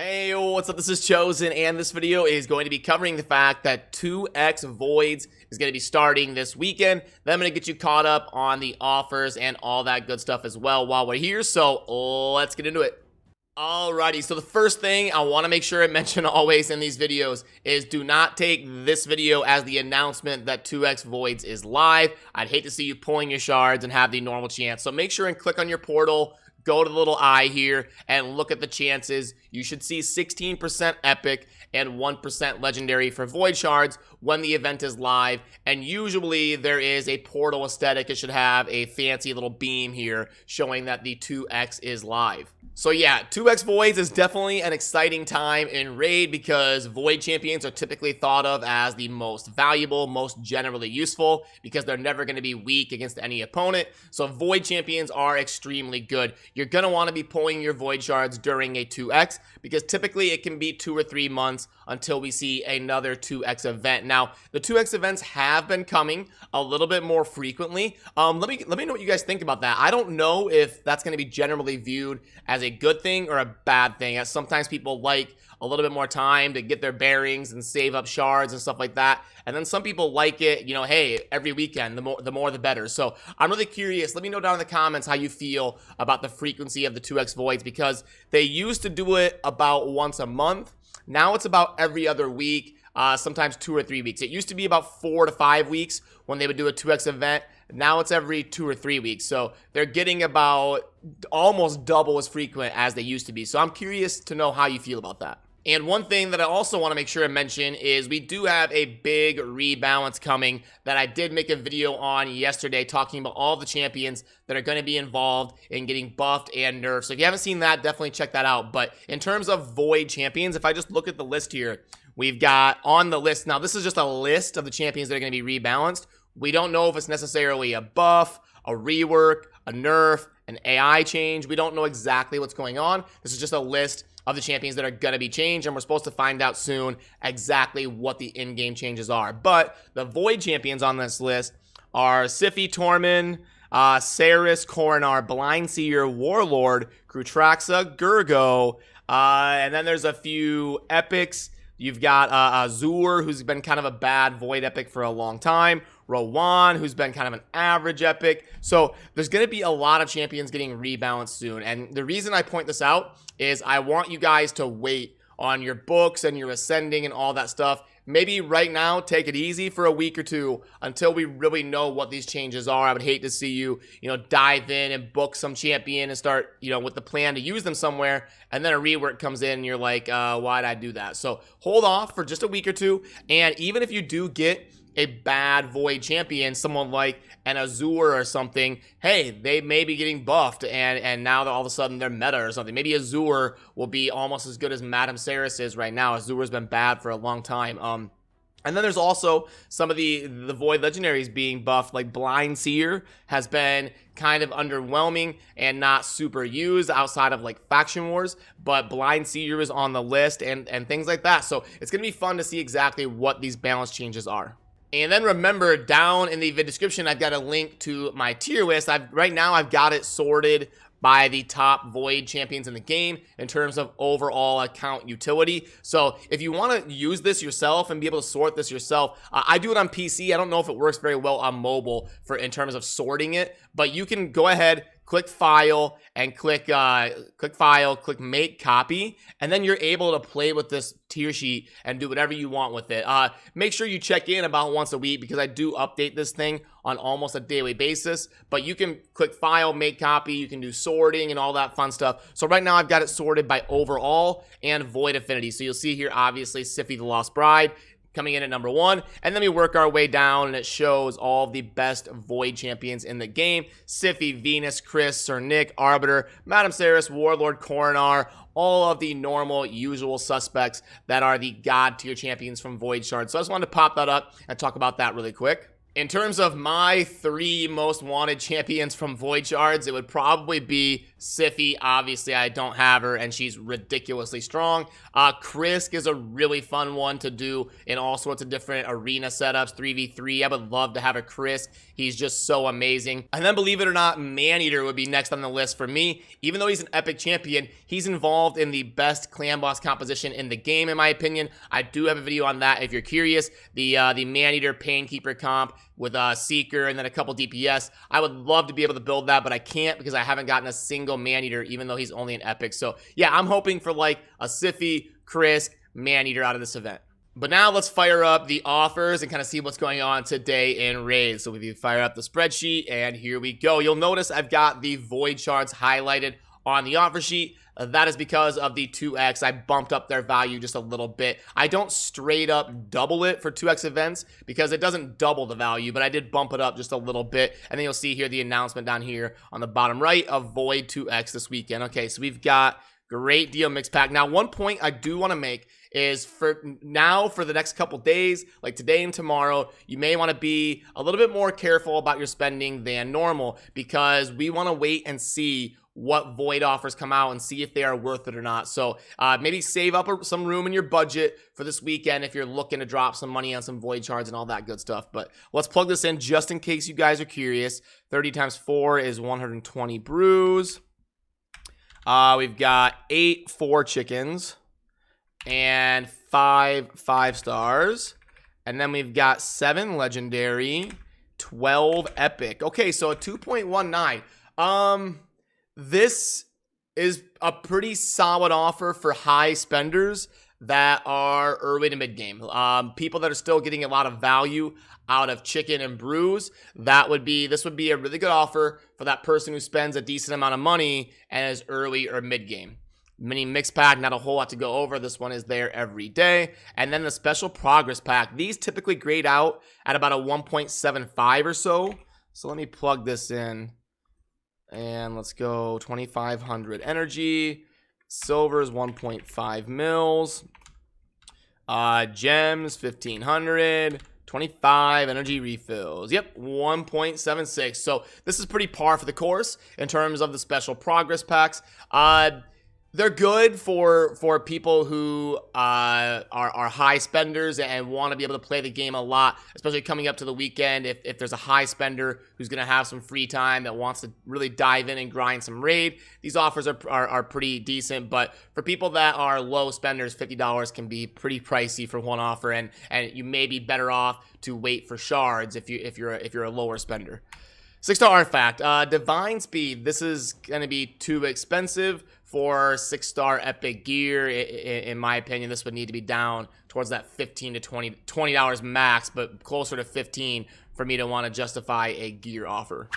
Hey, what's up? This is Chosen, and this video is going to be covering the fact that 2x Voids is going to be starting this weekend. Then I'm going to get you caught up on the offers and all that good stuff as well while we're here, so let's get into it. Alrighty, so the first thing I want to make sure I mention always in these videos is do not take this video as the announcement that 2x Voids is live. I'd hate to see you pulling your shards and have the normal chance, so make sure and click on your portal. Go to the little eye here and look at the chances. You should see 16% epic and 1% legendary for void shards when the event is live. And usually there is a portal aesthetic. It should have a fancy little beam here showing that the 2x is live. So yeah, 2x Voids is definitely an exciting time in Raid because Void champions are typically thought of as the most valuable, most generally useful because they're never going to be weak against any opponent. So Void champions are extremely good. You're going to want to be pulling your Void shards during a 2x because typically it can be 2 or 3 months until we see another 2x event. Now, the 2x events have been coming a little bit more frequently. Let me know what you guys think about that. I don't know if that's going to be generally viewed as a good thing or a bad thing, as sometimes people like a little bit more time to get their bearings and save up shards and stuff like that. And then some people like it, you know, hey, every weekend, the more the better. So I'm really curious. Let me know down in the comments how you feel about the frequency of the 2x Voids because they used to do it about once a month. Now it's about every other week, sometimes 2 or 3 weeks. It used to be about 4 to 5 weeks when they would do a 2x event. Now it's every 2 or 3 weeks. So they're getting about almost double as frequent as they used to be. So I'm curious to know how you feel about that. And one thing that I also want to make sure I mention is we do have a big rebalance coming that I did make a video on yesterday talking about all the champions that are going to be involved in getting buffed and nerfed. So if you haven't seen that, definitely check that out. But in terms of Void champions, if I just look at the list here, we've got on the list, now this is just a list of the champions that are going to be rebalanced. We don't know if it's necessarily a buff, a rework, a nerf, an AI change. We don't know exactly what's going on. This is just a list of the champions that are going to be changed, and we're supposed to find out soon exactly what the in-game changes are. But the Void champions on this list are Siphi, Tormund, Saris, CORSAIR, Blindseer, Warlord, Krutraxa, Gurgo, and then there's a few epics. You've got Azur, who's been kind of a bad Void epic for a long time. Rowan, who's been kind of an average epic. So there's going to be a lot of champions getting rebalanced soon. And the reason I point this out is I want you guys to wait on your books and your ascending and all that stuff. Maybe right now, take it easy for a week or two until we really know what these changes are. I would hate to see you, dive in and book some champion and start, with the plan to use them somewhere. And then a rework comes in and you're like, why'd I do that? So hold off for just a week or two. And even if you do get a bad Void champion, someone like an Azur or something, hey, they may be getting buffed and now that all of a sudden they're meta or something. Maybe Azur will be almost as good as Madame Saris is right now. Azur's been bad for a long time. And then there's also some of the Void legendaries being buffed, like Blindseer has been kind of underwhelming and not super used outside of like Faction Wars, but Blindseer is on the list and things like that. So it's going to be fun to see exactly what these balance changes are. And then remember, down in the video description, I've got a link to my tier list. Right now I've got it sorted by the top Void champions in the game in terms of overall account utility. So if you want to use this yourself and be able to sort this yourself, I do it on PC. I don't know if it works very well on mobile in terms of sorting it, but you can go ahead, click file and click make copy, and then you're able to play with this tier sheet and do whatever you want with it. Make sure you check in about once a week because I do update this thing on almost a daily basis, but you can click file, make copy, you can do sorting and all that fun stuff. So right now I've got it sorted by overall and Void affinity. So you'll see here, obviously, Siphi the Lost Bride coming in at number 1, and then we work our way down and it shows all the best Void champions in the game. Siphi, Venus, Chris, Sir Nick, Arbiter, Madame Saris, Warlord, CORSAIR, all of the normal, usual suspects that are the God tier champions from Void Shards. So I just wanted to pop that up and talk about that really quick. In terms of my 3 most wanted champions from Void Shards, it would probably be Siphi. Obviously, I don't have her, and she's ridiculously strong. Krisk is a really fun one to do in all sorts of different arena setups, 3v3. I would love to have a Krisk. He's just so amazing. And then, believe it or not, Maneater would be next on the list for me. Even though he's an epic champion, he's involved in the best clan boss composition in the game, in my opinion. I do have a video on that if you're curious. The Maneater Painkeeper comp with Seeker and then a couple DPS. I would love to be able to build that, but I can't because I haven't gotten a single Maneater, even though he's only an epic. So yeah, I'm hoping for like a Siphi, Krisk, Maneater out of this event. But now let's fire up the offers and kind of see what's going on today in raids. So if you fire up the spreadsheet, and here we go. You'll notice I've got the Void Shards highlighted on the offer sheet. That is because of the 2x. I bumped up their value just a little bit. I don't straight up double it for 2x events because it doesn't double the value, but I did bump it up just a little bit. And then you'll see here the announcement down here on the bottom right of Void 2x this weekend. Okay, so we've got great deal mix pack. Now, one point I do want to make is for the next couple days, like today and tomorrow, you may want to be a little bit more careful about your spending than normal because we want to wait and see what Void offers come out and see if they are worth it or not. So maybe save up some room in your budget for this weekend if you're looking to drop some money on some Void Shards and all that good stuff. But let's plug this in just in case you guys are curious. 30 times 4 is 120 brews. We've got 8 4 chickens and 5 5-stars. And then we've got 7 legendary, 12 epic. Okay, so a 2.19. This is a pretty solid offer for high spenders that are early to mid game. People that are still getting a lot of value out of chicken and brews, this would be a really good offer for that person who spends a decent amount of money and is early or mid game. Mini mix pack, not a whole lot to go over. This one is there every day. And then the special progress pack. These typically grade out at about a 1.75 or so. So let me plug this in. And let's go 2,500 energy. Silver is 1.5 mils. Gems, 1,500. 25 energy refills. Yep, 1.76. So this is pretty par for the course in terms of the special progress packs. They're good for people who are high spenders and want to be able to play the game a lot, especially coming up to the weekend. If there's a high spender who's going to have some free time that wants to really dive in and grind some raid, these offers are pretty decent. But for people that are low spenders, $50 can be pretty pricey for one offer, and you may be better off to wait for shards if you're a lower spender. 6-star artifact, Divine Speed. This is going to be too expensive for 6-star epic gear. In my opinion, this would need to be down towards that $15 to $20 max, but closer to 15 for me to want to justify a gear offer.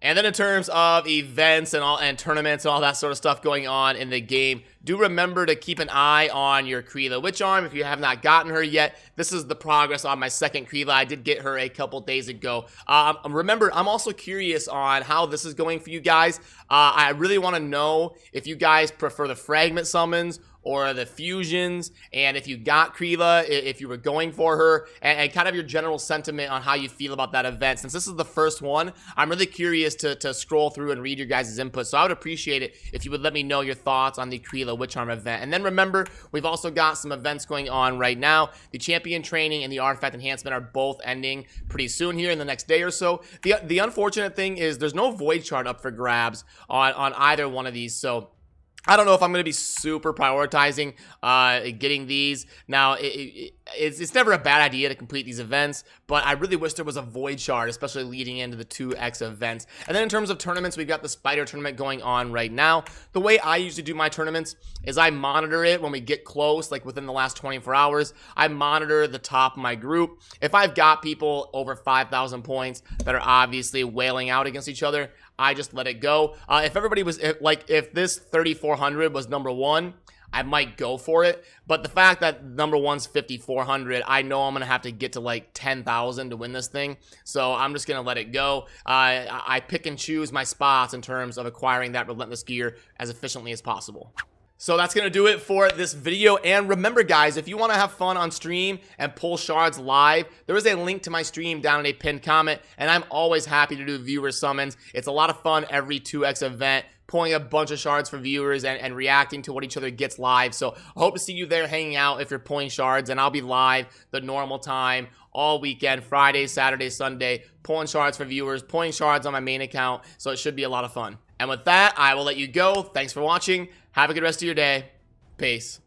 And then in terms of events and tournaments and all that sort of stuff going on in the game, do remember to keep an eye on your Kreela Witch Arm if you have not gotten her yet. This is the progress on my second Kreela. I did get her a couple days ago. Remember, I'm also curious on how this is going for you guys. I really want to know if you guys prefer the fragment summons or the fusions, and if you got Kreela, if you were going for her, and kind of your general sentiment on how you feel about that event. Since this is the first one, I'm really curious to scroll through and read your guys' input, so I would appreciate it if you would let me know your thoughts on the Kreela Witch Arm event. And then remember, we've also got some events going on right now. The Champion Training and the Artifact Enhancement are both ending pretty soon here in the next day or so. The unfortunate thing is there's no Void Shard up for grabs on either one of these, so I don't know if I'm going to be super prioritizing getting these. Now, it's never a bad idea to complete these events, but I really wish there was a Void Shard, especially leading into the 2x events. And then in terms of tournaments, we've got the Spider Tournament going on right now. The way I usually do my tournaments is I monitor it when we get close, like within the last 24 hours. I monitor the top of my group. If I've got people over 5,000 points that are obviously wailing out against each other, I just let it go. If everybody was, if this 3,400 was number one, I might go for it. But the fact that number one's 5,400, I know I'm going to have to get to like 10,000 to win this thing. So I'm just going to let it go. I pick and choose my spots in terms of acquiring that Relentless gear as efficiently as possible. So that's going to do it for this video. And remember, guys, if you want to have fun on stream and pull shards live, there is a link to my stream down in a pinned comment. And I'm always happy to do viewer summons. It's a lot of fun every 2x event, pulling a bunch of shards for viewers and reacting to what each other gets live. So I hope to see you there hanging out if you're pulling shards. And I'll be live the normal time all weekend, Friday, Saturday, Sunday, pulling shards for viewers, pulling shards on my main account. So it should be a lot of fun. And with that, I will let you go. Thanks for watching. Have a good rest of your day. Peace.